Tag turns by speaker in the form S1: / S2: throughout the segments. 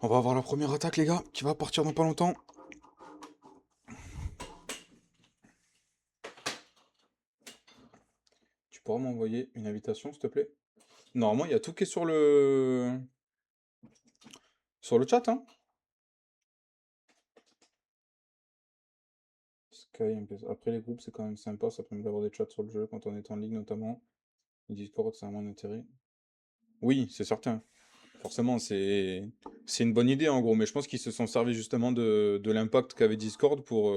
S1: On va avoir la première attaque, les gars, qui va partir dans pas longtemps. Tu pourras m'envoyer une invitation, s'il te plaît? Normalement, il y a tout qui est sur le chat, hein. Sky, après les groupes, c'est quand même sympa, ça permet d'avoir des chats sur le jeu quand on est en ligne notamment. Discord, c'est vraiment un intérêt. Oui, c'est certain. Forcément, c'est une bonne idée en gros, mais je pense qu'ils se sont servis justement de l'impact qu'avait Discord pour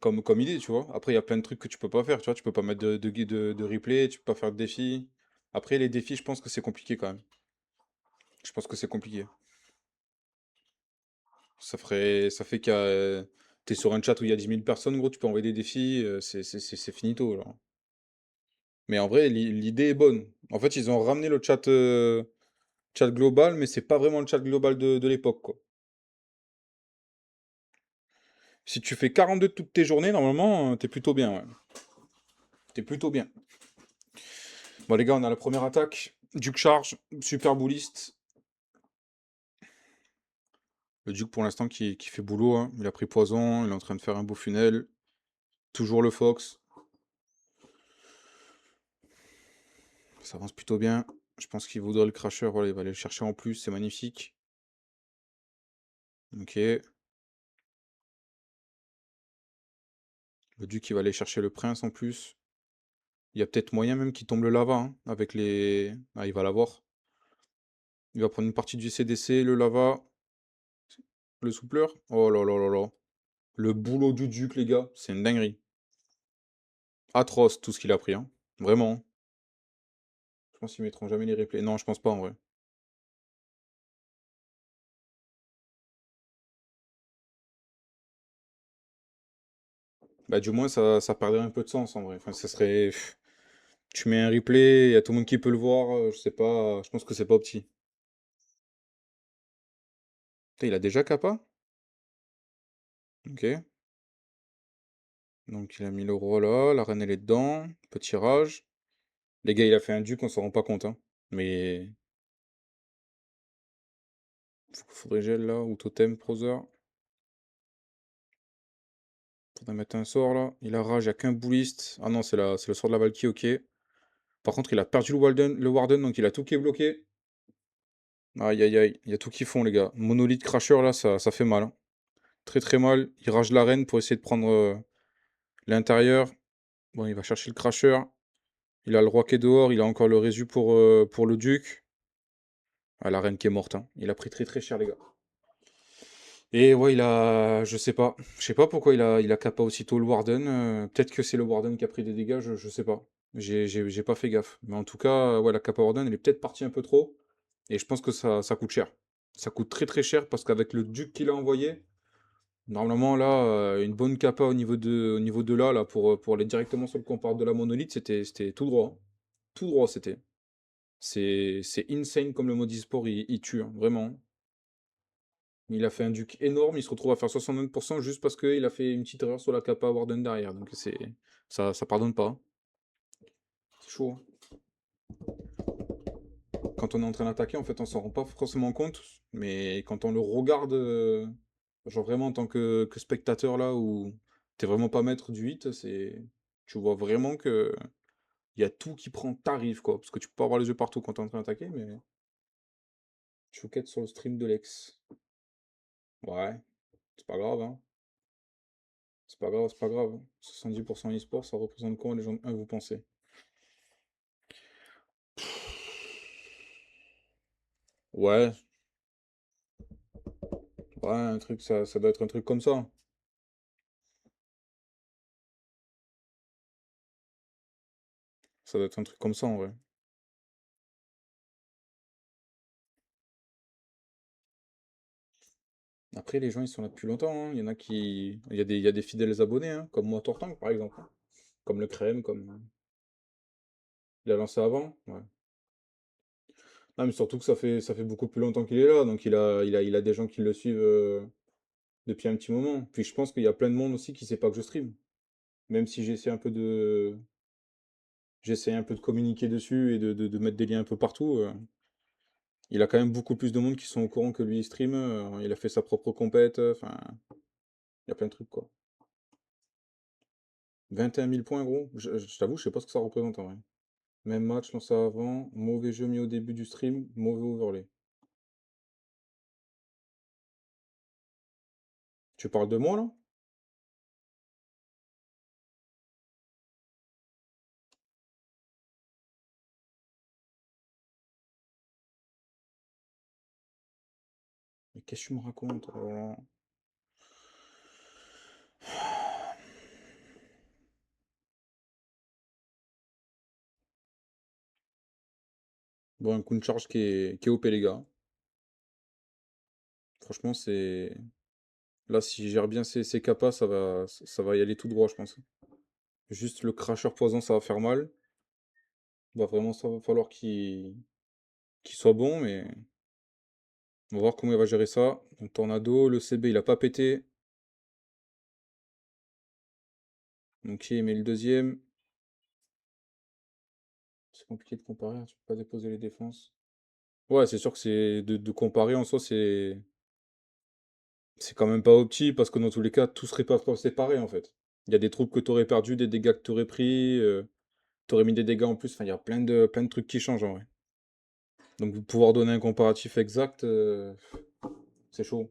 S1: comme idée, tu vois. Après, il y a plein de trucs que tu peux pas faire, tu vois. Tu peux pas mettre de replay, tu peux pas faire de défis. Après, les défis, je pense que c'est compliqué quand même. Je pense que c'est compliqué. Ça fait t'es sur un chat où il y a 10 000 personnes, gros, tu peux envoyer des défis, c'est finito, genre. Mais en vrai, l'idée est bonne. En fait, ils ont ramené le chat global, mais c'est pas vraiment le chat global de l'époque, quoi. Si tu fais 42 toutes tes journées, normalement, t'es plutôt bien, ouais. T'es plutôt bien. Bon, les gars, on a la première attaque. Duke charge, super bouliste. Le Duke, pour l'instant, qui fait boulot, hein. Il a pris poison, il est en train de faire un beau funnel. Toujours le Fox. Ça avance plutôt bien. Je pense qu'il voudrait le Crasher. Voilà, il va aller le chercher en plus. C'est magnifique. Ok. Le Duc, il va aller chercher le Prince en plus. Il y a peut-être moyen même qu'il tombe le lava, hein, avec les... Ah, il va l'avoir. Il va prendre une partie du CDC, le lava, le soupleur. Oh là là là là. Le boulot du Duc, les gars, c'est une dinguerie. Atroce tout ce qu'il a pris, hein. Vraiment. Je pense qu'ils mettront jamais les replays. Non, je pense pas en vrai. Bah du moins ça perdrait un peu de sens en vrai. Enfin, ça serait. Tu mets un replay, il y a tout le monde qui peut le voir, je sais pas, je pense que c'est pas opti. Putain, il a déjà kappa? Ok. Donc il a mis le roi là, la reine elle est dedans, petit rage. Les gars, il a fait un duc, on s'en rend pas compte, hein. Mais faudrait gel là, ou totem, browser. Faudrait mettre un sort là. Il a rage, il y a qu'un bouliste. Ah non, c'est le sort de la Valkyrie, ok. Par contre, il a perdu le Warden, donc il a tout qui est bloqué. Aïe aïe aïe, il y a tout qui fond les gars. Monolith Crasher là, ça fait mal, hein. Très très mal. Il rage l'arène pour essayer de prendre l'intérieur. Bon, il va chercher le Crasher. Il a le roi qui est dehors, il a encore le résu pour le duc. Ah, la reine qui est morte, hein. Il a pris très très cher les gars. Et ouais, je sais pas. Je sais pas pourquoi il a kappa aussitôt le Warden. Peut-être que c'est le Warden qui a pris des dégâts, je sais pas. J'ai pas fait gaffe. Mais en tout cas, ouais, la kappa Warden, elle est peut-être partie un peu trop. Et je pense que ça coûte cher. Ça coûte très très cher parce qu'avec le duc qu'il a envoyé, normalement là, une bonne kappa au niveau de là, pour aller directement sur le compare de la monolithe, c'était tout droit, hein. Tout droit, c'était. C'est insane comme le mode e-sport, il tue, hein, vraiment. Il a fait un duc énorme, il se retrouve à faire 69% juste parce qu'il a fait une petite erreur sur la kappa Warden derrière. Donc ça pardonne pas, hein. C'est chaud, hein. Quand on est en train d'attaquer, en fait, on s'en rend pas forcément compte. Mais quand on le regarde, genre vraiment en tant que spectateur là, où t'es vraiment pas maître du hit, tu vois vraiment que il y a tout qui prend tarif, quoi. Parce que tu peux pas avoir les yeux partout quand t'es en train d'attaquer, mais chouquette sur le stream de Lex. Ouais, c'est pas grave, hein. C'est pas grave, c'est pas grave, hein. 70% e-sport, ça représente quoi les gens de 1, vous pensez? Ouais, ouais, un truc, ça doit être un truc comme ça. Ça doit être un truc comme ça en vrai. Après, les gens, ils sont là depuis longtemps, hein. Il y en a qui. Il y a des fidèles abonnés, hein, comme moi, Tortank, par exemple, hein. Comme le Crème, comme. Il a lancé avant. Ouais. Non, mais surtout que ça fait beaucoup plus longtemps qu'il est là, donc il a des gens qui le suivent depuis un petit moment. Puis je pense qu'il y a plein de monde aussi qui sait pas que je stream. Même si j'essaie un peu de communiquer dessus et de mettre des liens un peu partout. Il a quand même beaucoup plus de monde qui sont au courant que lui, il stream. Il a fait sa propre compète. Enfin, il y a plein de trucs, quoi. 21 000 points, gros. Je t'avoue, je sais pas ce que ça représente en vrai. Même match, lancé avant. Mauvais jeu mis au début du stream. Mauvais overlay. Tu parles de moi, là? Mais qu'est-ce que tu me racontes? Oh là là. Bon, un coup de charge qui est OP, les gars. Franchement, c'est... Là, s'il gère bien ses capas, ça va y aller tout droit, je pense. Juste le cracheur poison, ça va faire mal. Va vraiment ça va falloir qu'il soit bon, mais on va voir comment il va gérer ça. Donc Tornado, le CB, il a pas pété. Ok, mais le deuxième, c'est compliqué de comparer, hein, tu peux pas déposer les défenses. Ouais, c'est sûr que c'est de comparer en soi, c'est quand même pas opti, parce que dans tous les cas, tout serait pas séparé en fait. Il y a des troupes que t'aurais perdu, des dégâts que t'aurais pris, t'aurais mis des dégâts en plus, enfin il y a plein de trucs qui changent en vrai. Donc pouvoir donner un comparatif exact, c'est chaud.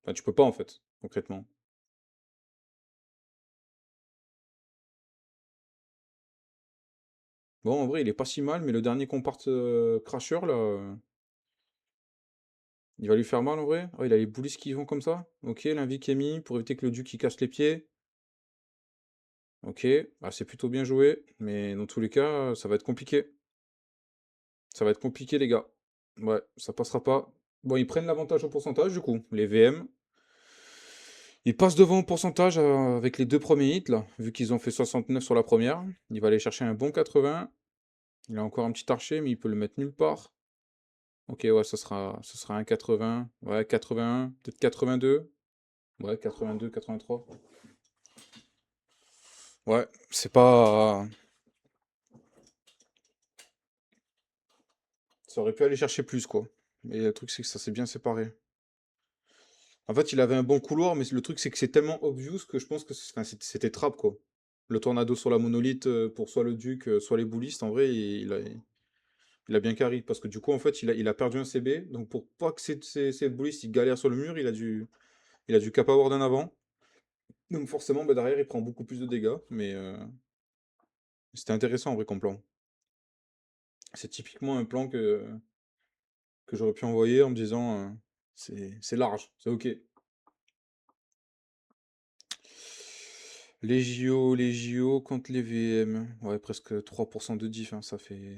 S1: Enfin, tu peux pas en fait, concrètement. Bon, en vrai, il est pas si mal, mais le dernier compart Crasher, là, il va lui faire mal en vrai. Oh, il a les boulisses qui vont comme ça. Ok, l'invie qui est mis pour éviter que le duc il casse les pieds. Ok, ah, c'est plutôt bien joué, mais dans tous les cas, ça va être compliqué. Ça va être compliqué, les gars. Ouais, ça passera pas. Bon, ils prennent l'avantage au pourcentage, du coup. Les VM. Ils passent devant au pourcentage avec les deux premiers hits, là. Vu qu'ils ont fait 69 sur la première. Il va aller chercher un bon 80. Il a encore un petit archer, mais il peut le mettre nulle part. Ok, ouais, ça sera un 80. Ouais, 81. Peut-être 82. Ouais, 82, 83. Ouais, c'est pas... Ça aurait pu aller chercher plus, quoi. Mais le truc, c'est que ça s'est bien séparé. En fait, il avait un bon couloir, mais le truc, c'est que c'est tellement obvious que je pense que enfin, c'était trap, quoi. Le tornado sur la monolithe pour soit le duc, soit les boulistes, en vrai, il a bien carry. Parce que du coup, en fait, il a perdu un CB. Donc pour pas que ces boulistes ils galèrent sur le mur, il a dû cap avoir d'un avant. Donc forcément, bah, derrière, il prend beaucoup plus de dégâts. Mais c'était intéressant, en vrai, comme plan. C'est typiquement un plan que j'aurais pu envoyer en me disant c'est large, c'est ok. Les JO contre les VM. Ouais, presque 3% de diff, hein, ça fait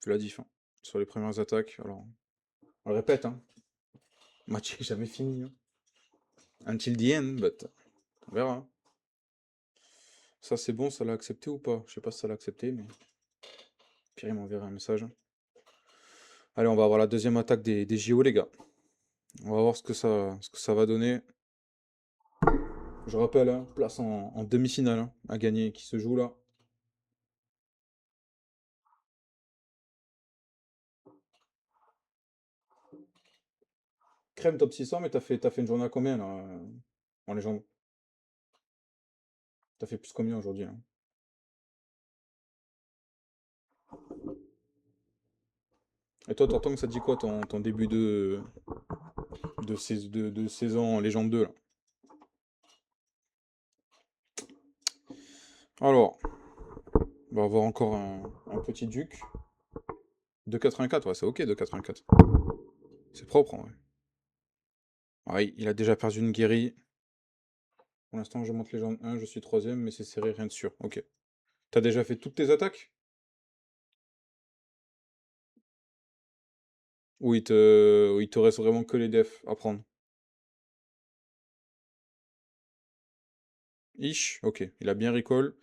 S1: la diff, hein, sur les premières attaques. Alors, on le répète, hein, match est jamais fini, hein. Until the end, but on verra. Ça c'est bon, ça l'a accepté ou pas? Je sais pas si ça l'a accepté, mais Pierre il m'enverra un message. Allez, on va avoir la deuxième attaque des JO, les gars. On va voir ce que ça va donner. Je rappelle, hein, place en demi-finale hein, à gagner qui se joue là. Crème top 600, mais t'as fait une journée à combien là en légende? T'as fait plus combien aujourd'hui là? Et toi, t'entends que ça te dit quoi ton début de saison en légende 2 là? Alors, on va avoir encore un petit duc. 2,84, ouais, c'est ok 2,84. C'est propre en vrai. Ah oui, il a déjà perdu une guérie. Pour l'instant, je monte légende 1, je suis troisième, mais c'est serré, rien de sûr. Ok. T'as déjà fait toutes tes attaques? Ou il te reste vraiment que les defs à prendre? Ish, ok. Il a bien recall.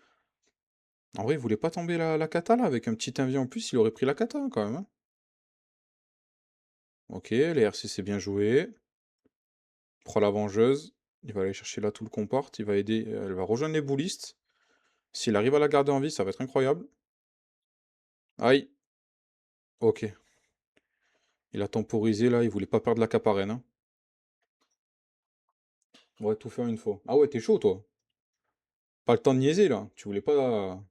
S1: En vrai, il voulait pas tomber la kata là, avec un petit invi en plus, il aurait pris la kata hein, quand même, hein. Ok, les RC c'est bien joué. Il prend la vengeuse. Il va aller chercher là tout le comport. Il va aider. Elle va rejoindre les boulistes. S'il arrive à la garder en vie, ça va être incroyable. Aïe. Ok. Il a temporisé, là, il voulait pas perdre la cape arène, hein. On va tout faire une fois. Ah ouais, t'es chaud, toi. Pas le temps de niaiser, là. Tu voulais pas...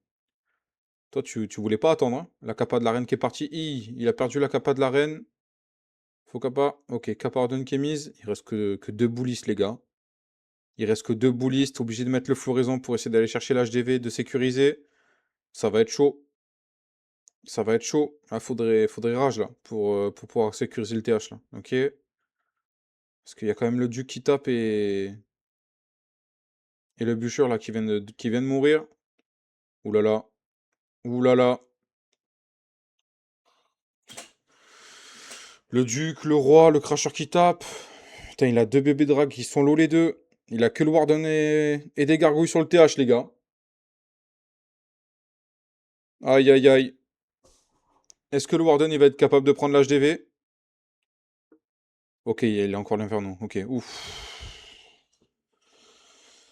S1: Toi, tu voulais pas attendre, hein. La capa de la reine qui est partie. Il a perdu la capa de la reine. Faut capa. Ok, capa ordonne qui est mise. Il reste que deux boulistes, les gars. Il reste que deux boulistes. Obligé de mettre le floraison pour essayer d'aller chercher l'HDV, de sécuriser. Ça va être chaud. Ça va être chaud. Là, faudrait rage, là, pour pouvoir sécuriser le TH, là. Ok. Parce qu'il y a quand même le duc qui tape et le bûcheur, là, qui vient de mourir. Ouh là là. Ouh là là. Le duc, le roi, le cracheur qui tape. Putain, il a deux bébés drags qui sont low les deux. Il a que le Warden et des gargouilles sur le TH, les gars. Aïe, aïe, aïe. Est-ce que le Warden, il va être capable de prendre l'HDV? Ok, il a encore l'inferno. Ok, ouf.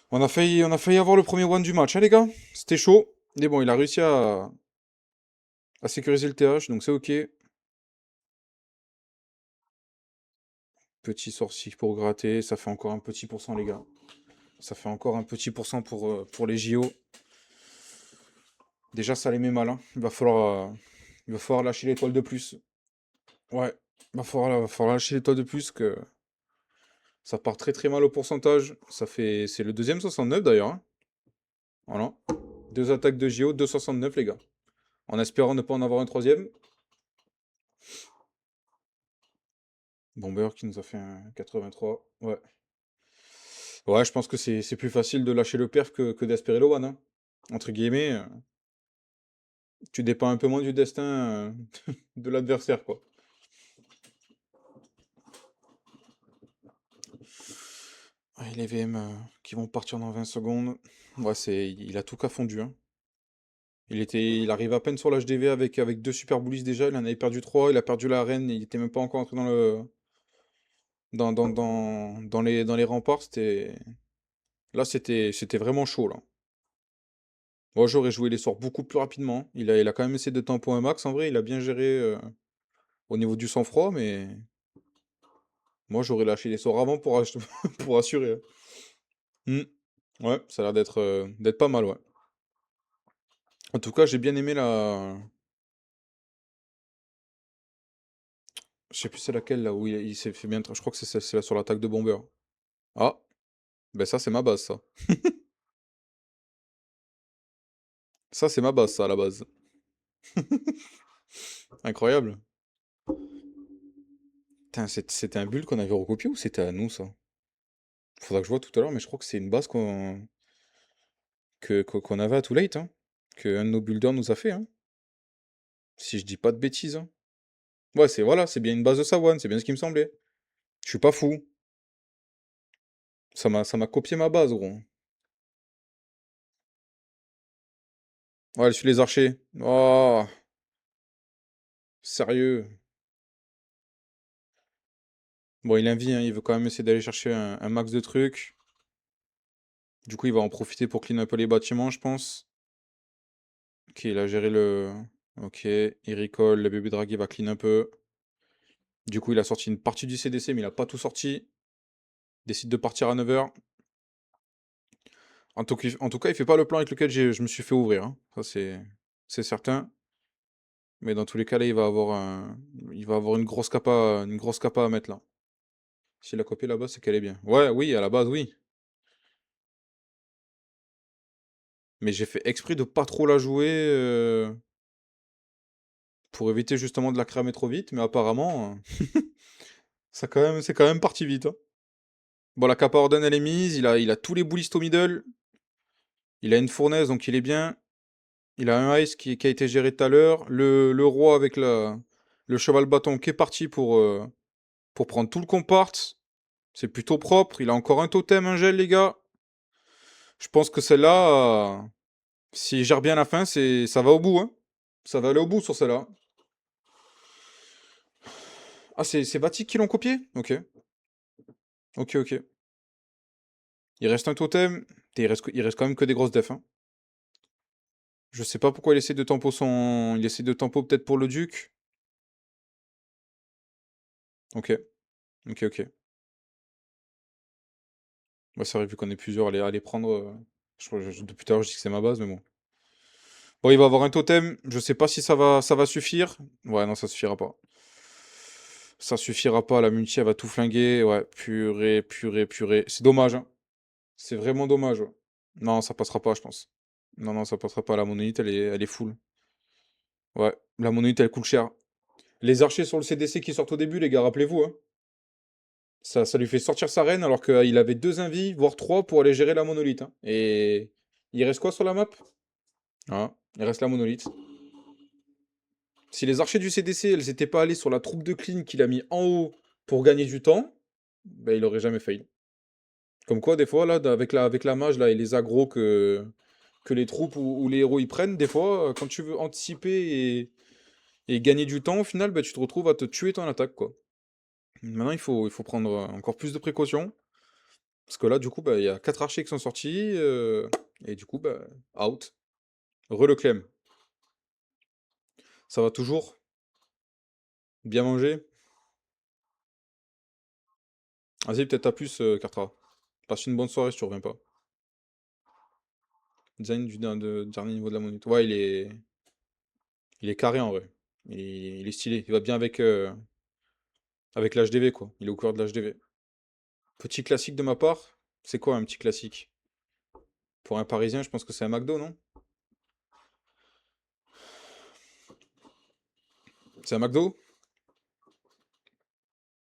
S1: On a failli avoir le premier one du match, hein, les gars? C'était chaud. Mais bon, il a réussi à sécuriser le TH, donc c'est ok. Petit sorcier pour gratter. Ça fait encore un petit pourcent, les gars. Ça fait encore un petit pourcent pour les JO. Déjà, ça les met mal, hein. Il va falloir lâcher l'étoile de plus. Ouais, va falloir lâcher l'étoile de plus que ça part très très mal au pourcentage. C'est le deuxième 69 d'ailleurs, hein. Voilà. Deux attaques de JO, 2,69 les gars. En espérant ne pas en avoir un troisième. Bomber qui nous a fait un 83. Ouais. Ouais, je pense que c'est plus facile de lâcher le perf que d'espérer le one, hein. Entre guillemets, tu dépends un peu moins du destin de l'adversaire, quoi. Ouais, les VM qui vont partir dans 20 secondes. Ouais, il a tout qu'à fondu, hein. Il arrive à peine sur l'HDV avec deux super bullies déjà. Il en avait perdu trois. Il a perdu la reine. Il était même pas encore entré dans les remparts. Là, c'était vraiment chaud, là. Moi, j'aurais joué les sorts beaucoup plus rapidement. Il a quand même essayé de tempo un max. En vrai, il a bien géré au niveau du sang-froid, mais moi, j'aurais lâché les sorts avant pour assurer, hein. Hmm. Ouais, ça a l'air d'être pas mal, ouais. En tout cas, j'ai bien aimé la. Je sais plus c'est laquelle là où il s'est fait bien. Je crois que c'est là sur l'attaque de Bomber. Ah, ben ça c'est ma base ça. Ça c'est ma base ça à la base. Incroyable. Putain, c'était un build qu'on avait recopié ou c'était à nous ça? Faudra que je vois tout à l'heure, mais je crois que c'est une base qu'on avait à Too Late, hein. Que un de nos builders nous a fait, hein. Si je dis pas de bêtises, hein. Ouais, voilà, c'est bien une base de Sawan, c'est bien ce qui me semblait. Je suis pas fou. Ça m'a copié ma base, gros. Ouais, je suis les archers. Oh, sérieux. Bon, il envie, hein, il veut quand même essayer d'aller chercher un max de trucs. Du coup, il va en profiter pour clean un peu les bâtiments, je pense. Ok, il a géré le... Ok, il recall, le bébé drag, il va clean un peu. Du coup, il a sorti une partie du CDC, mais il a pas tout sorti. Il décide de partir à 9h. En tout cas, il fait pas le plan avec lequel je me suis fait ouvrir, hein. Ça, c'est certain. Mais dans tous les cas, là, il va avoir une grosse capa à mettre là. S'il a copié là-bas, c'est qu'elle est bien. Ouais, oui, à la base, oui. Mais j'ai fait exprès de pas trop la jouer pour éviter justement de la cramer trop vite. Mais apparemment, c'est quand même parti vite, hein. Bon, la capa ordonne, elle est mise. Il a tous les bullies au middle. Il a une fournaise, donc il est bien. Il a un ice qui a été géré tout à l'heure. Le roi avec le cheval bâton qui est parti pour prendre tout le compart. C'est plutôt propre. Il a encore un totem, un gel, les gars. Je pense que celle-là, s'il gère bien la fin, ça va au bout, hein. Ça va aller au bout sur celle-là. Ah, c'est Vatic qui l'ont copié? Ok. Ok, ok. Il reste un totem. Il reste quand même que des grosses defs, hein. Je sais pas pourquoi il essaie de tempo son. Il essaie de tempo peut-être pour le duc. Ok, ok, ok. Bah, c'est vrai, vu qu'on est plusieurs à les prendre. Depuis tout à l'heure, je dis que c'est ma base, mais bon. Bon, il va avoir un totem. Je sais pas si ça va suffire. Ouais, non, ça suffira pas. Ça suffira pas. La multi, elle va tout flinguer. Ouais, purée, purée, purée. C'est dommage, hein. C'est vraiment dommage, ouais. Non, ça passera pas, je pense. Non, non, ça passera pas. La monolithe, elle est full. Ouais, la monolithe, elle coûte cher. Les archers sur le CDC qui sortent au début, les gars, rappelez-vous, hein. Ça lui fait sortir sa reine alors qu'il avait deux invis, voire trois, pour aller gérer la monolithe, hein. Et il reste quoi sur la map? Ah, il reste la monolithe. Si les archers du CDC, elles étaient pas allées sur la troupe de clean qu'il a mis en haut pour gagner du temps, ben il aurait jamais failli. Comme quoi, des fois, là, avec la mage là, et les agros que les troupes ou les héros ils prennent, des fois, quand tu veux anticiper et gagner du temps, au final, ben, tu te retrouves à te tuer ton attaque, quoi. Maintenant, il faut prendre encore plus de précautions. Parce que là, du coup, bah, il y a 4 archers qui sont sortis. Et du coup, bah, out. Re le clem. Ça va toujours? Bien manger? Vas-y, peut-être à plus, Cartra. Passe une bonne soirée si tu reviens pas. Design dernier niveau de la monnaie. Ouais, il est carré en vrai. Il est stylé. Il va bien avec l'HDV, quoi. Il est au cœur de l'HDV. Petit classique de ma part. C'est quoi un petit classique? Pour un Parisien, je pense que c'est un McDo, non? C'est un McDo?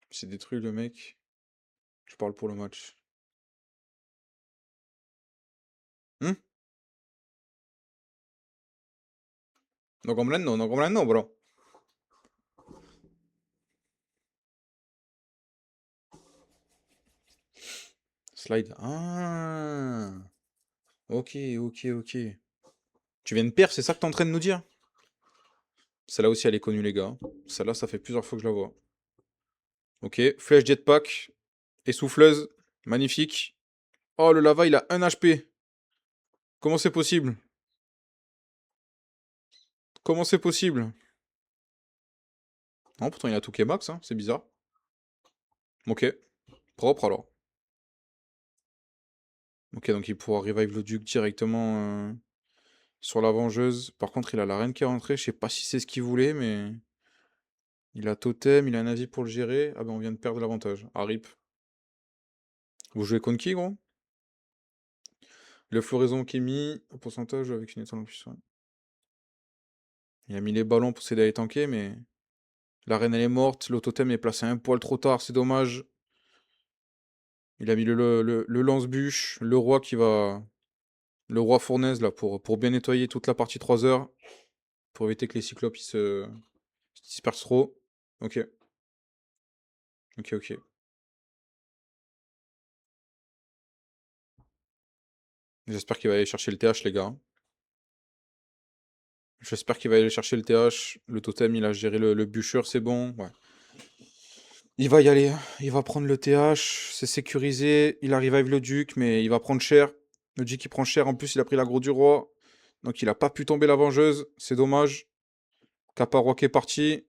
S1: C'est détruit le mec. Je parle pour le match. Hum? No comprendo, no, bro. Slide. Ah. Ok, ok, ok. Tu viens de perdre, c'est ça que t'es en train de nous dire? Celle-là aussi, elle est connue, les gars. Celle-là, ça fait plusieurs fois que je la vois. Ok, flèche jetpack, essouffleuse, magnifique. Oh, le lava, il a 1 HP. Comment c'est possible? Comment c'est possible? Non, pourtant, il a tout qui est max, hein. C'est bizarre. Ok, propre alors. Ok, donc il pourra revive le duc directement sur la vengeuse. Par contre, il a la reine qui est rentrée. Je sais pas si c'est ce qu'il voulait, mais... Il a totem, il a un avis pour le gérer. Ah ben, on vient de perdre l'avantage. Ah, rip. Vous jouez contre qui, gros? Le floraison qui est mis au pourcentage avec une étoile en plus. Ouais. Il a mis les ballons pour s'aider à les tanker, mais la reine elle est morte. Le totem est placé un poil trop tard, c'est dommage. Il a mis le lance-bûche, le roi qui va. Le roi fournaise là pour bien nettoyer toute la partie 3 heures. Pour éviter que les cyclopes se dispersent trop. Ok, ok, ok. J'espère qu'il va aller chercher le TH, les gars. J'espère qu'il va aller chercher le TH. Le totem, il a géré le bûcheur, c'est bon. Ouais. Il va y aller, hein. Il va prendre le TH, c'est sécurisé. Il arrive avec le duc, mais il va prendre cher. Le duc, il prend cher. En plus, il a pris l'aggro du roi. Donc, il a pas pu tomber la vengeuse. C'est dommage. Kappa roi qui est parti.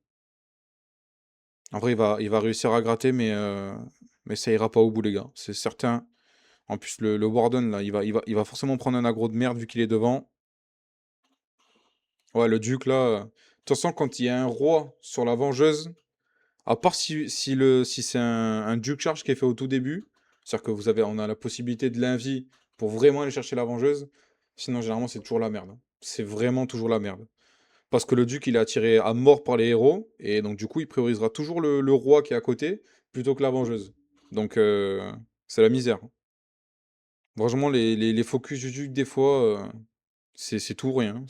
S1: En vrai, il va réussir à gratter, mais ça ira pas au bout, les gars. C'est certain. En plus, le Warden, là, il va forcément prendre un aggro de merde vu qu'il est devant. Ouais, le duc, là. De toute façon, quand il y a un roi sur la vengeuse, à part si c'est un Duke Charge qui est fait au tout début, c'est-à-dire que on a la possibilité de l'invie pour vraiment aller chercher la vengeuse, sinon généralement c'est toujours la merde, hein. C'est vraiment toujours la merde. Parce que le Duc il est attiré à mort par les héros, et donc du coup il priorisera toujours le roi qui est à côté, plutôt que la vengeuse. Donc c'est la misère, hein. Franchement les focus du Duc des fois, c'est tout ou rien.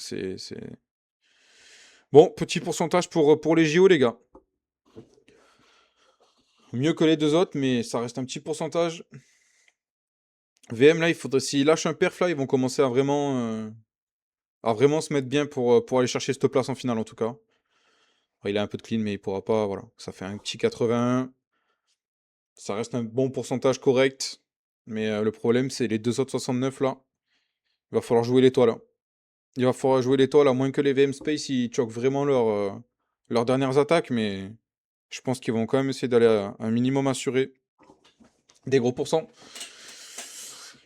S1: Bon, petit pourcentage pour les JO les gars. Mieux que les deux autres, mais ça reste un petit pourcentage. VM là, il faudrait s'ils lâchent un perf là, ils vont commencer à vraiment se mettre bien pour aller chercher cette place en finale en tout cas. Bon, il a un peu de clean, mais il pourra pas, voilà. Ça fait un petit 81. Ça reste un bon pourcentage correct. Mais le problème, c'est les deux autres 69 là. Il va falloir jouer l'étoile, hein. Il va falloir jouer l'étoile, à moins que les VM Space ils choquent vraiment leurs dernières attaques, mais Je pense qu'ils vont quand même essayer d'aller à un minimum assuré. Des gros pourcents.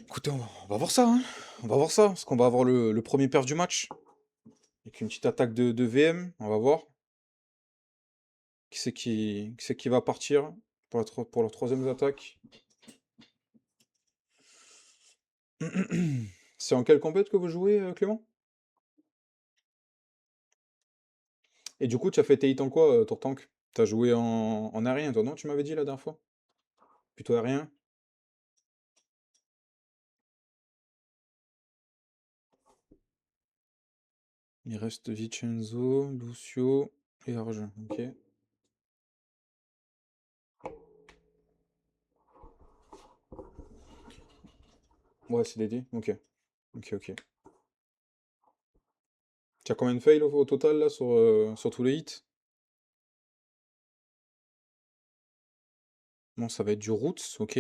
S1: Écoutez, on va voir ça, hein. On va voir ça, parce qu'on va avoir le premier paire du match. Avec une petite attaque de VM, on va voir. Qui c'est qui va partir pour, pour leur troisième attaque? C'est en quelle compète que vous jouez, Clément? Et du coup, tu as fait tes hits en quoi, Tourtank? T'as joué en aérien, toi, non? Tu m'avais dit la dernière fois? Plutôt aérien? Il reste Vincenzo, Lucio et Argent. Ok. Ouais, c'est des dés. Ok. Ok, ok. Tu as combien de fails au total là sur tous les hits? Bon, ça va être du Roots, ok.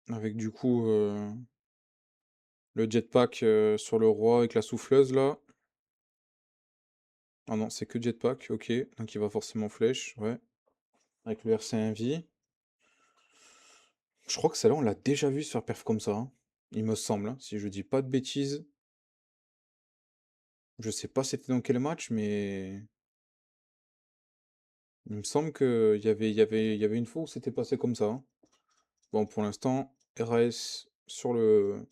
S1: Avec du coup le jetpack sur le roi avec la souffleuse là. Ah non, c'est que jetpack, ok. Donc il va forcément flèche, ouais. Avec le RC1V. Je crois que celle-là, on l'a déjà vu se faire perf comme ça, hein. Il me semble, hein, si je dis pas de bêtises. Je sais pas c'était dans quel match, mais il me semble qu'il y avait une fois où c'était passé comme ça, hein. Bon, pour l'instant, RAS sur le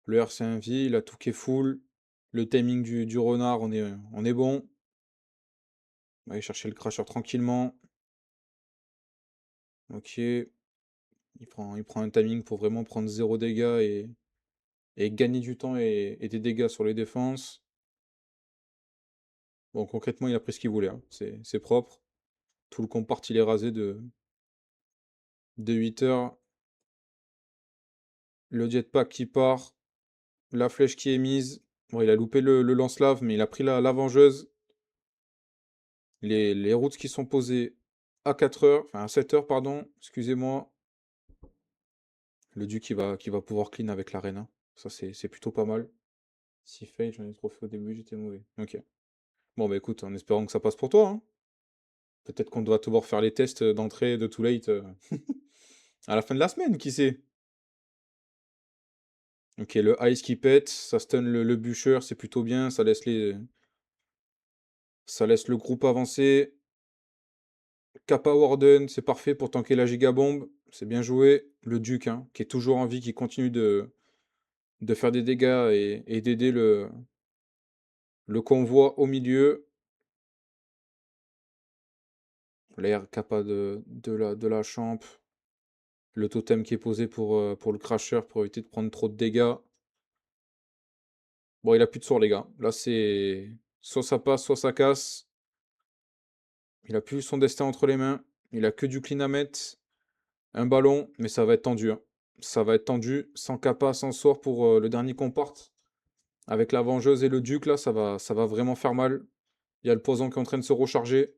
S1: RC1V, il a tout qui est full. Le timing du renard, on est bon. On va aller chercher le crasher tranquillement. Ok. Il prend un timing pour vraiment prendre zéro dégâts et gagner du temps et des dégâts sur les défenses. Bon, concrètement, il a pris ce qu'il voulait, hein. C'est propre. Tout le compart, il est rasé de 8 heures. Le jetpack qui part. La flèche qui est mise. Bon, il a loupé le lance-lave, mais il a pris la vengeuse. Les routes qui sont posées à 4 heures, enfin à 7 heures, pardon, excusez-moi. Le duc qui va pouvoir clean avec l'arena. Ça, c'est plutôt pas mal. Si fail, j'en ai trop fait au début, j'étais mauvais. Ok. Bon, bah écoute, en espérant que ça passe pour toi, hein. Peut-être qu'on doit devoir faire les tests d'entrée de Too Late à la fin de la semaine, qui sait? Ok, le ice qui pète, ça stun le bûcheur, c'est plutôt bien, ça laisse le groupe avancer. Kappa Warden, c'est parfait pour tanker la gigabombe, c'est bien joué. Le Duc, hein, qui est toujours en vie, qui continue de faire des dégâts et d'aider le convoi au milieu. L'air Kappa de la champ. Le totem qui est posé pour le crasher pour éviter de prendre trop de dégâts. Bon, il a plus de sourd, les gars. Là, c'est soit ça passe, soit ça casse. Il a plus son destin entre les mains. Il a que du clean à mettre. Un ballon, mais ça va être tendu, hein. Ça va être tendu. Sans capa, sans sort pour le dernier compart. Avec la vengeuse et le duc, là, ça va vraiment faire mal. Il y a le poison qui est en train de se recharger.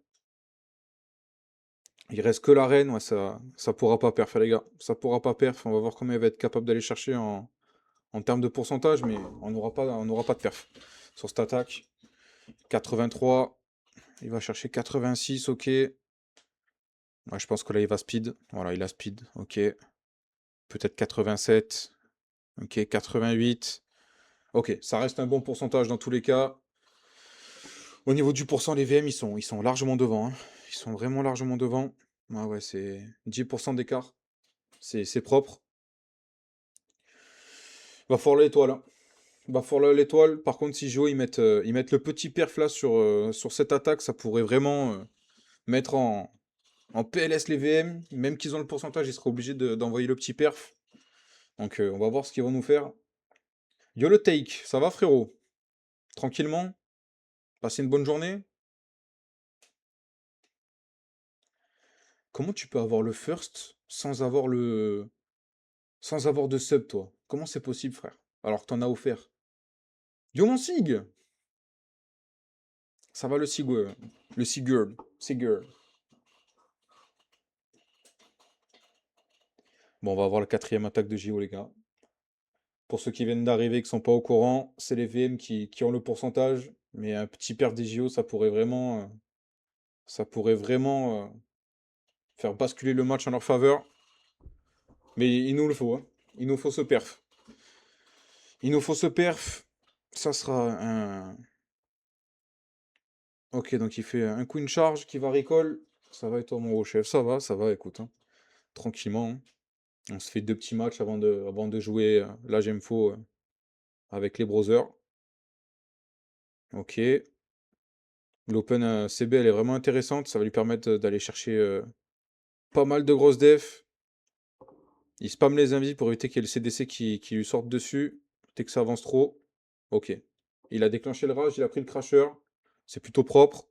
S1: Il reste que la reine. Ouais, ça pourra pas perf, les gars. Ça pourra pas perf. On va voir combien il va être capable d'aller chercher en termes de pourcentage, mais on n'aura pas de perf sur cette attaque. 83. Il va chercher 86, ok. Ouais, je pense que là, il va speed. Voilà, il a speed, ok. Peut-être 87. Ok, 88. Ok, ça reste un bon pourcentage dans tous les cas. Au niveau du pourcent, les VM, ils sont largement devant, hein. Ils sont vraiment largement devant. Ah ouais, c'est 10% d'écart. C'est propre. Va falloir l'étoile, hein. Va falloir l'étoile. Par contre, si Joe, ils mettent le petit perf là sur cette attaque, ça pourrait vraiment mettre en PLS les VM. Même qu'ils ont le pourcentage, ils seraient obligés d'envoyer le petit perf. Donc on va voir ce qu'ils vont nous faire. Yo le take, ça va frérot? Tranquillement? Passez une bonne journée? Comment tu peux avoir le first sans avoir sans avoir de sub, toi? Comment c'est possible, frère? Alors que t'en as offert. Yo mon Sig! Ça va le Sig, le Sigurd. Sigurd. Bon, on va avoir la quatrième attaque de JO, les gars. Pour ceux qui viennent d'arriver et qui sont pas au courant, c'est les VM qui ont le pourcentage. Mais un petit perte des JO, Ça pourrait vraiment faire basculer le match en leur faveur. Mais il nous le faut, hein. Il nous faut ce perf. Il nous faut ce perf. Ça sera un... Ok, donc il fait un coup une charge qui va recall. Ça va et toi, mon gros chef. Ça va, écoute, hein. Tranquillement, hein. On se fait deux petits matchs avant de jouer la Gemfo avec les browsers. Ok. L'Open CB, elle est vraiment intéressante. Ça va lui permettre d'aller chercher pas mal de grosses defs. Il spamme les invis pour éviter qu'il y ait le CDC qui lui sorte dessus. Dès que ça avance trop. Ok. Il a déclenché le rage, il a pris le crasher. C'est plutôt propre.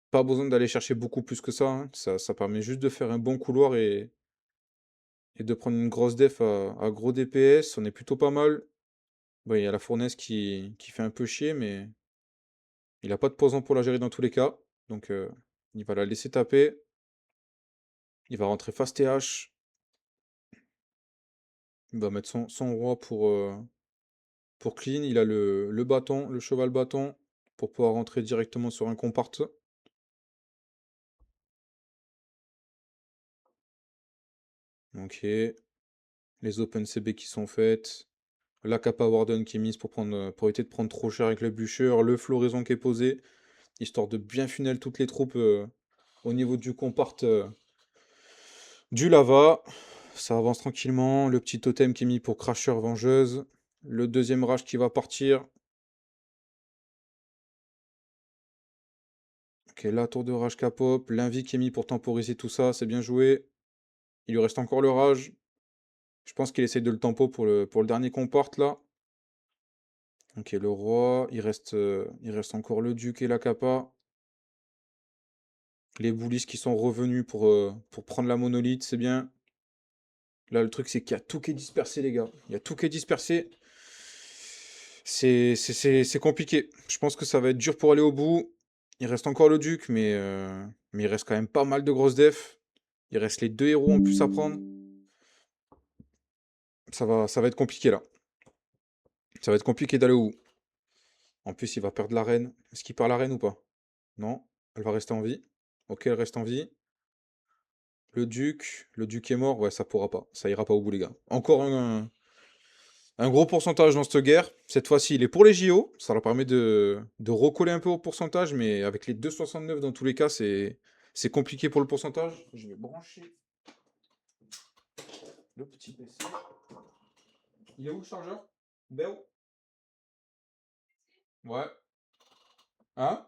S1: Pas besoin d'aller chercher beaucoup plus que ça, hein. Ça permet juste de faire un bon couloir et de prendre une grosse def à gros DPS. On est plutôt pas mal. Bon, il y a la fournaise qui fait un peu chier, mais il a pas de poison pour la gérer dans tous les cas. Donc il va la laisser taper. Il va rentrer fast TH. Il va mettre son roi pour clean. Il a le bâton, le cheval bâton, pour pouvoir rentrer directement sur un compart. Ok. Les open CB qui sont faites. La Kappa Warden qui est mise pour éviter de prendre trop cher avec le bûcher. Le floraison qui est posé. Histoire de bien funnel toutes les troupes au niveau du compart du lava. Ça avance tranquillement. Le petit totem qui est mis pour Crasher Vengeuse. Le deuxième rage qui va partir. Ok, la tour de rage K-pop. L'invi qui est mis pour temporiser tout ça. C'est bien joué. Il lui reste encore le rage. Je pense qu'il essaye de le tempo pour le dernier comport là. Ok, le roi. Il reste encore le duc et la kappa. Les bullies qui sont revenus pour prendre la monolithe, c'est bien. Là, le truc, c'est qu'il y a tout qui est dispersé, les gars. Il y a tout qui est dispersé. C'est compliqué. Je pense que ça va être dur pour aller au bout. Il reste encore le duc, mais il reste quand même pas mal de grosses defs. Il reste les deux héros en plus à prendre. Ça va être compliqué, là. Ça va être compliqué d'aller au bout. En plus, il va perdre la reine. Est-ce qu'il perd la reine ou pas? Non. Elle va rester en vie. Ok, elle reste en vie. Le duc est mort. Ouais, ça pourra pas. Ça ira pas au bout, les gars. Encore un gros pourcentage dans cette guerre. Cette fois-ci, il est pour les JO. Ça leur permet de recoller un peu au pourcentage, mais avec les 2,69 dans tous les cas, c'est compliqué pour le pourcentage. Je vais brancher le petit PC. Il est où le chargeur? Béo? Ouais. Hein?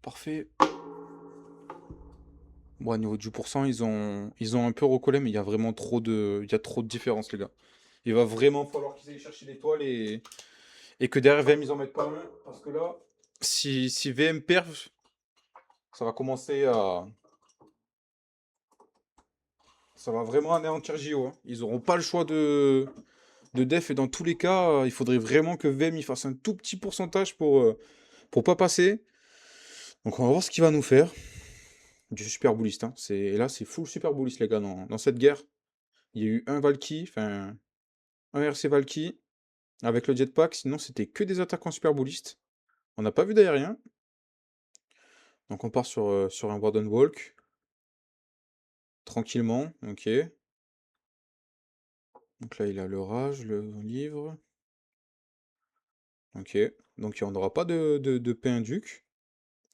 S1: Parfait. Bon, au niveau du pourcent, ils ont un peu recollé, mais il y a vraiment il y a trop de différence, les gars. Il va vraiment falloir qu'ils aillent chercher l'étoile et que derrière VM, ils en mettent pas un. Parce que là, si VM perd, ça va commencer à. Ça va vraiment anéantir JO, hein. Ils n'auront pas le choix de def et dans tous les cas, il faudrait vraiment que VM il fasse un tout petit pourcentage pour pas passer. Donc on va voir ce qu'il va nous faire. Du super bulliste, hein. Et là, c'est full super bulliste, les gars, dans cette guerre. Il y a eu un Valky, enfin un RC Valky avec le jetpack. Sinon, c'était que des attaquants super bullistes. On n'a pas vu d'aérien. Donc on part sur un Warden Walk. Tranquillement, ok. Donc là, il a le rage, le livre. Ok. Donc on n'aura pas de P1 Duc,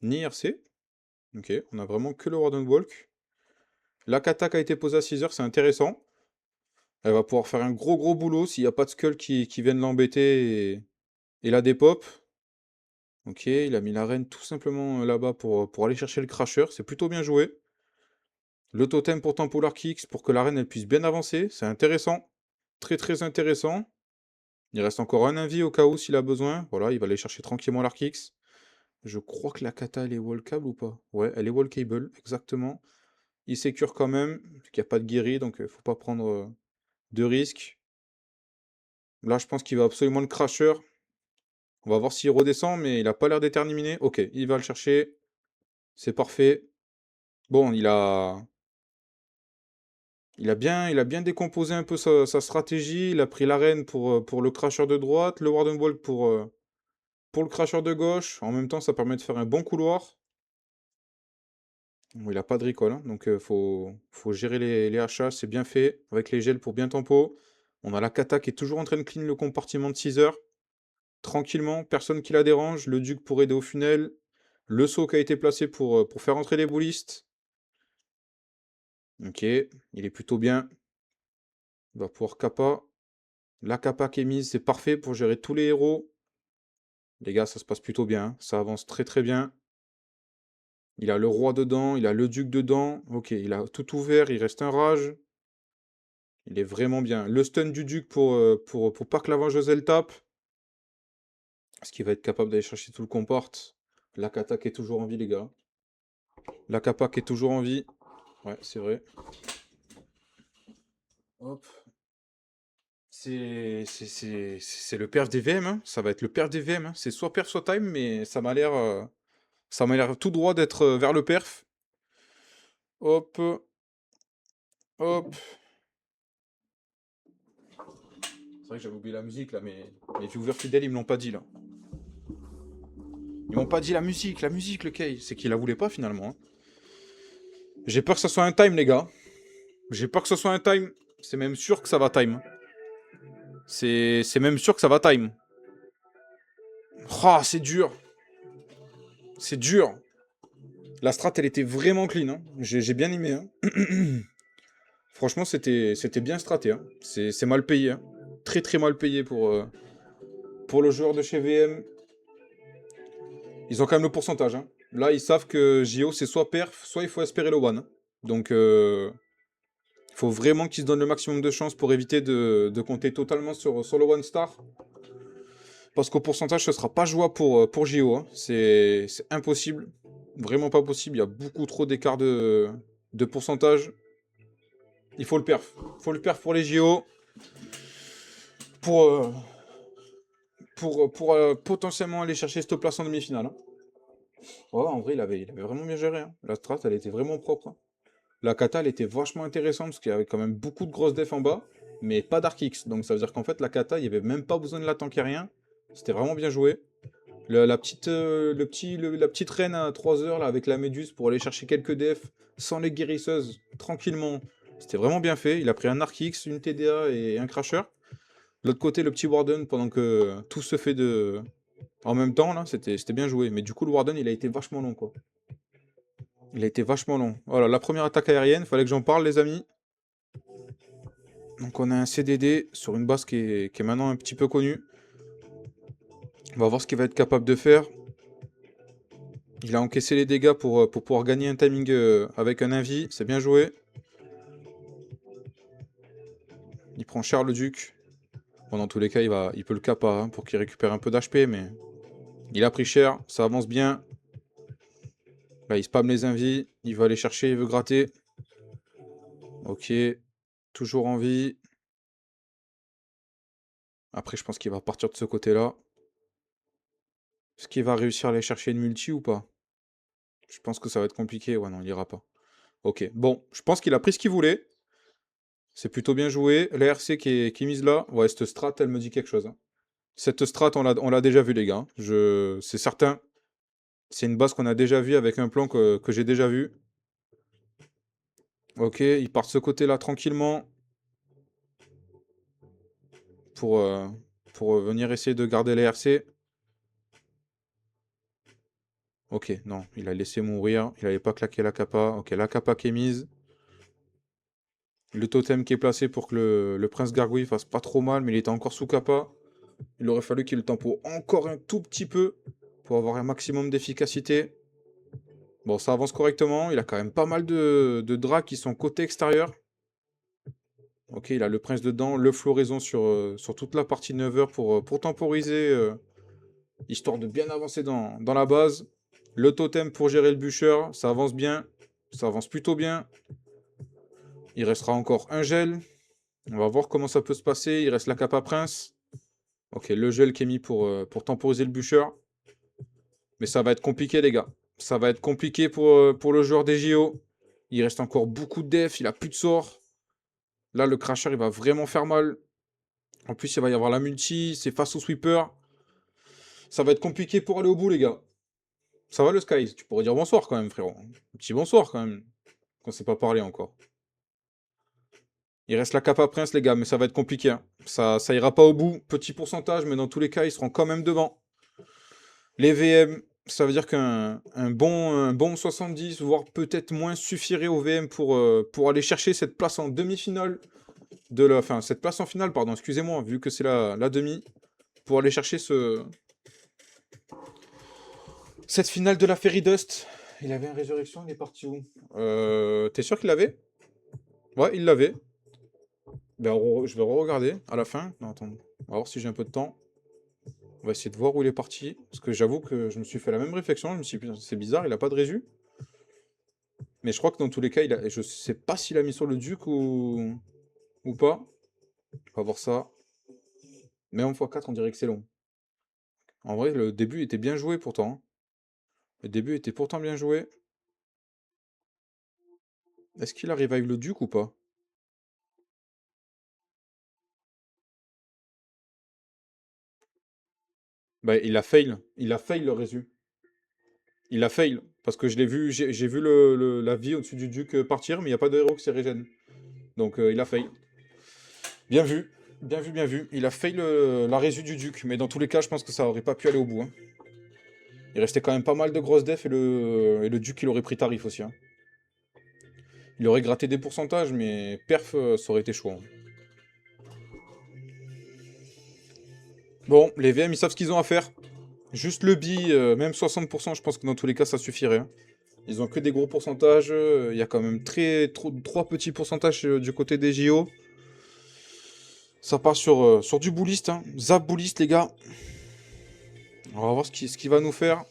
S1: ni RC. Ok, on a vraiment que le Warden Walk. La kata qui a été posée à 6 heures, c'est intéressant. Elle va pouvoir faire un gros boulot s'il n'y a pas de skull qui viennent l'embêter et la dépop. Ok, il a mis la reine tout simplement là-bas pour aller chercher le crasher. C'est plutôt bien joué. Le totem pour Tempolar Kicks pour que la reine elle puisse bien avancer. C'est intéressant. Très intéressant. Il reste encore un invi au cas où s'il a besoin. Voilà, il va aller chercher tranquillement l'Arkix. Je crois que la kata elle est wallcable ou pas? Ouais, elle est wallcable, exactement. Il sécure quand même, parce qu'il n'y a pas de guéri, donc faut pas prendre de risques. Là, je pense qu'il va absolument le crasher. On va voir s'il redescend, mais il a pas l'air déterminé. Ok, il va le chercher. C'est parfait. Bon, il a bien décomposé un peu sa stratégie. Il a pris l'arène pour le crasheur de droite, le Warden Wall pour le crasheur de gauche. En même temps, ça permet de faire un bon couloir. Bon, il a pas de recall, hein, donc faut gérer les HA, c'est bien fait. Avec les gels pour bien tempo. On a la Kata qui est toujours en train de clean le compartiment de 6 heures. Tranquillement, personne qui la dérange. Le Duc pour aider au funnel. Le saut qui a été placé pour faire entrer les boulistes. Ok, il est plutôt bien. Il va pouvoir Kappa. La Kappa qui est mise, c'est parfait pour gérer tous les héros. Les gars, ça se passe plutôt bien, hein. Ça avance très très bien. Il a le roi dedans, il a le duc dedans. Ok, il a tout ouvert, il reste un rage. Il est vraiment bien. Le stun du duc pour pas que la vengeuse elle tape. Est-ce qu'il va être capable d'aller chercher tout le comport? La Kata qui est toujours en vie, les gars. La Kappa qui est toujours en vie. Ouais, c'est vrai. Hop. C'est le perf des VM, hein. Ça va être le perf des VM, hein. C'est soit perf, soit time, mais ça m'a l'air tout droit d'être vers le perf. Hop, hop. C'est vrai que j'avais oublié la musique là, mais les viewers fidèles, ils me l'ont pas dit là. Ils m'ont pas dit la musique, le Kay. C'est qu'ils la voulaient pas finalement, hein. J'ai peur que ça soit un time, les gars. J'ai peur que ce soit un time. C'est même sûr que ça va time. C'est même sûr que ça va time. Ah, c'est dur. C'est dur. La strat, elle était vraiment clean, hein. J'ai bien aimé, hein. Franchement, c'était bien straté, hein. C'est mal payé, hein. Très très mal payé pour le joueur de chez VM. Ils ont quand même le pourcentage, hein. Là, ils savent que JO, c'est soit perf, soit il faut espérer le one, hein. Donc, il faut vraiment qu'ils se donnent le maximum de chances pour éviter de compter totalement sur le one star. Parce qu'au pourcentage, ce sera pas jouable pour JO, hein. C'est impossible. Vraiment pas possible. Il y a beaucoup trop d'écart de pourcentage. Il faut le perf. Il faut le perf pour les JO. Pour, euh, pour potentiellement aller chercher cette place en demi-finale, hein. Ouais, en vrai, il avait vraiment bien géré, hein. La strat, elle était vraiment propre, hein. La kata, elle était vachement intéressante parce qu'il y avait quand même beaucoup de grosses def en bas, mais pas d'arc X. Donc ça veut dire qu'en fait, la kata, il n'y avait même pas besoin de la tanker rien. C'était vraiment bien joué. La petite reine à 3 heures là, avec la méduse pour aller chercher quelques defs sans les guérisseuses, tranquillement. C'était vraiment bien fait. Il a pris un arc X, une TDA et un crasher. De l'autre côté, le petit Warden, pendant que tout se fait en même temps, là, c'était bien joué. Mais du coup, le Warden, il a été vachement long, quoi. Il a été vachement long. Voilà, la première attaque aérienne, fallait que j'en parle, les amis. Donc, on a un CDD sur une base qui est maintenant un petit peu connue. On va voir ce qu'il va être capable de faire. Il a encaissé les dégâts pour pouvoir gagner un timing avec un invi. C'est bien joué. Il prend cher le duc. Bon, dans tous les cas, il peut le capa hein, pour qu'il récupère un peu d'HP, mais il a pris cher. Ça avance bien. Là, il spam les invis. Il va aller chercher, il veut gratter. Ok. Toujours en vie. Après, je pense qu'il va partir de ce côté-là. Est-ce qu'il va réussir à aller chercher une multi ou pas? Je pense que ça va être compliqué. Ouais, non, il ira pas. Ok. Bon, je pense qu'il a pris ce qu'il voulait. C'est plutôt bien joué. La RC qui est mise là. Ouais, cette strat, elle me dit quelque chose, hein. Cette strat, on l'a déjà vu, les gars. C'est certain. C'est une base qu'on a déjà vue avec un plan que j'ai déjà vu. Ok, il part de ce côté-là tranquillement. Pour, euh, pour venir essayer de garder les RC. Ok, non, il a laissé mourir. Il n'avait pas claqué la capa. Ok, la capa qui est mise. Le totem qui est placé pour que le prince gargouille fasse pas trop mal, mais il était encore sous capa. Il aurait fallu qu'il le tempo encore un tout petit peu pour avoir un maximum d'efficacité. Bon, ça avance correctement. Il a quand même pas mal de dracs qui sont côté extérieur. Ok, il a le prince dedans, le floraison sur toute la partie 9h pour temporiser, histoire de bien avancer dans la base. Le totem pour gérer le bûcheur, ça avance bien. Ça avance plutôt bien. Il restera encore un gel. On va voir comment ça peut se passer. Il reste la capa prince. Ok, le gel qui est mis pour temporiser le bûcheur. Mais ça va être compliqué, les gars. Ça va être compliqué pour le joueur des JO. Il reste encore beaucoup de def, il a plus de sort. Là, le crasher, il va vraiment faire mal. En plus, il va y avoir la multi, c'est face au sweeper. Ça va être compliqué pour aller au bout, les gars. Ça va, le Sky? Tu pourrais dire bonsoir quand même, frérot. Un petit bonsoir quand même. Qu'on s'est pas parlé encore. Il reste la Kappa Prince, les gars, mais ça va être compliqué, hein. Ça ira pas au bout. Petit pourcentage, mais dans tous les cas, ils seront quand même devant. Les VM, ça veut dire qu'un bon 70, voire peut-être moins, suffirait au VM pour aller chercher cette place en demi-finale. Enfin, cette place en finale, pardon, excusez-moi, vu que c'est la demi. Pour aller chercher cette finale de la Fairy Dust. Il avait une résurrection, il est parti où? T'es sûr qu'il l'avait? Ouais, il l'avait. Ben, je vais re-regarder à la fin. Non, attends, on va voir si j'ai un peu de temps. On va essayer de voir où il est parti. Parce que j'avoue que je me suis fait la même réflexion. Je me suis dit, putain, c'est bizarre, il a pas de résu. Mais je crois que dans tous les cas, je sais pas s'il a mis sur le duc ou pas. On va voir ça. Mais en x4, on dirait que c'est long. En vrai, le début était bien joué pourtant, hein. Le début était pourtant bien joué. Est-ce qu'il arrive avec le duc ou pas? Bah, il a fail. Il a fail le résu. Il a fail. Parce que je l'ai vu, j'ai vu la vie au-dessus du duc partir, mais il n'y a pas de héros qui s'est régène. Donc il a fail. Bien vu. Bien vu, bien vu. Il a fail la résu du duc. Mais dans tous les cas, je pense que ça aurait pas pu aller au bout, hein. Il restait quand même pas mal de grosses def et le duc, il aurait pris tarif aussi, hein. Il aurait gratté des pourcentages, mais perf, ça aurait été chaud, hein. Bon, les VM, ils savent ce qu'ils ont à faire. Juste le bi, même 60%, je pense que dans tous les cas, ça suffirait, hein. Ils ont que des gros pourcentages. Il y a quand même trois petits pourcentages du côté des JO. Ça part sur du bullist, hein. Zap bullist, les gars. On va voir ce qu'il va nous faire.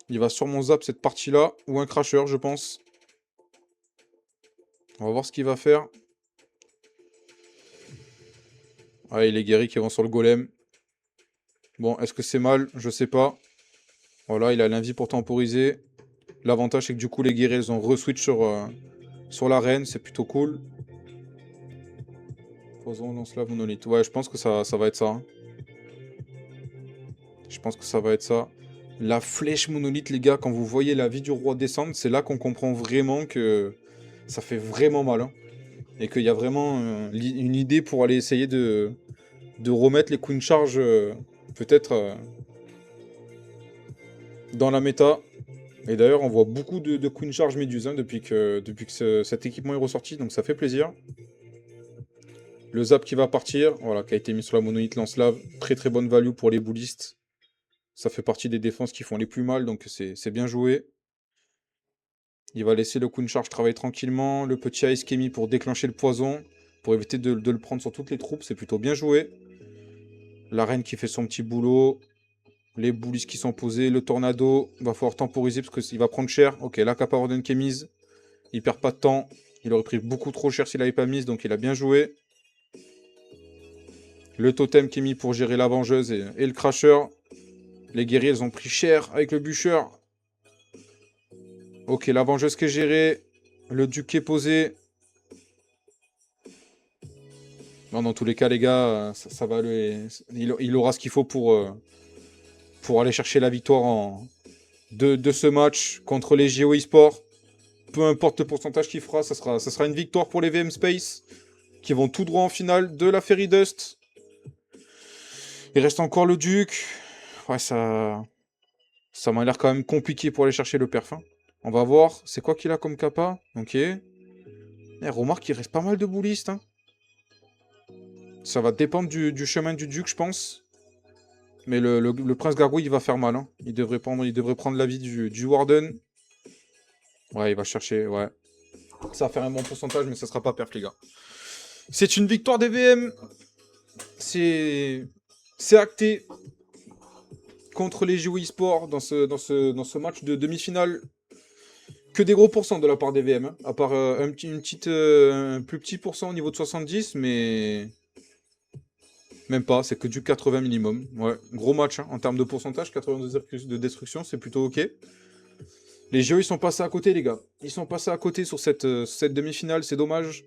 S1: Il va sûrement zap cette partie-là. Ou un crasher, je pense. On va voir ce qu'il va faire. Ah, il est guéri qui vont sur le golem. Bon, est-ce que c'est mal? Je sais pas. Voilà, il a l'invie pour temporiser. L'avantage, c'est que du coup, les guerriers, ils ont re-switch sur l'arène. C'est plutôt cool. Poison, lance-lave, monolithe. Ouais, je pense que ça va être ça, hein. Je pense que ça va être ça. La flèche monolithe, les gars, quand vous voyez la vie du roi descendre, c'est là qu'on comprend vraiment que ça fait vraiment mal, hein. Et qu'il y a vraiment une idée pour aller essayer de remettre les queen charge peut-être dans la méta. Et d'ailleurs, on voit beaucoup de queen charge méduse, hein, depuis que cet équipement est ressorti, donc ça fait plaisir. Le zap qui va partir, voilà, qui a été mis sur la monolithe lance-lave. Très très bonne value pour les bullistes. Ça fait partie des défenses qui font les plus mal, donc c'est bien joué. Il va laisser le Queen Charge travailler tranquillement. Le petit Ice qui est mis pour déclencher le poison. Pour éviter de le prendre sur toutes les troupes. C'est plutôt bien joué. La reine qui fait son petit boulot. Les bullies qui sont posés. Le tornado. Il va falloir temporiser parce qu'il va prendre cher. Ok, la Kappa Warden qui est mise. Il perd pas de temps. Il aurait pris beaucoup trop cher s'il n'avait pas mise. Donc il a bien joué. Le totem qui est mis pour gérer la vengeuse et le crasher. Les guerriers, ils ont pris cher avec le bûcheur. Ok, la vengeuse qui est gérée. Le duc qui est posé. Non, dans tous les cas, les gars, ça va il aura ce qu'il faut pour aller chercher la victoire de ce match contre les JO eSport. Peu importe le pourcentage qu'il fera, ça sera une victoire pour les VM Space qui vont tout droit en finale de la Fairy Dust. Il reste encore le Duc. Ouais, ça m'a l'air quand même compliqué pour aller chercher le perf, hein. On va voir. C'est quoi qu'il a comme kappa? Ok. Remarque qu'il reste pas mal de boulistes, hein. Ça va dépendre du chemin du Duc, je pense. Mais le prince gargouille, il va faire mal, hein. Il devrait prendre l'avis du Warden. Ouais, il va chercher, ouais. Ça va faire un bon pourcentage, mais ça sera pas perf, les gars. C'est une victoire des VM. C'est acté contre les JO eSport dans ce match de demi-finale. Que des gros pourcents de la part des VM, hein. À part un plus petit pourcent au niveau de 70, mais Même pas, c'est que du 80 minimum. Ouais, gros match, hein. En termes de pourcentage, 82 de destruction, c'est plutôt ok. Les JO, ils sont passés à côté, les gars. Ils sont passés à côté sur cette demi-finale, c'est dommage.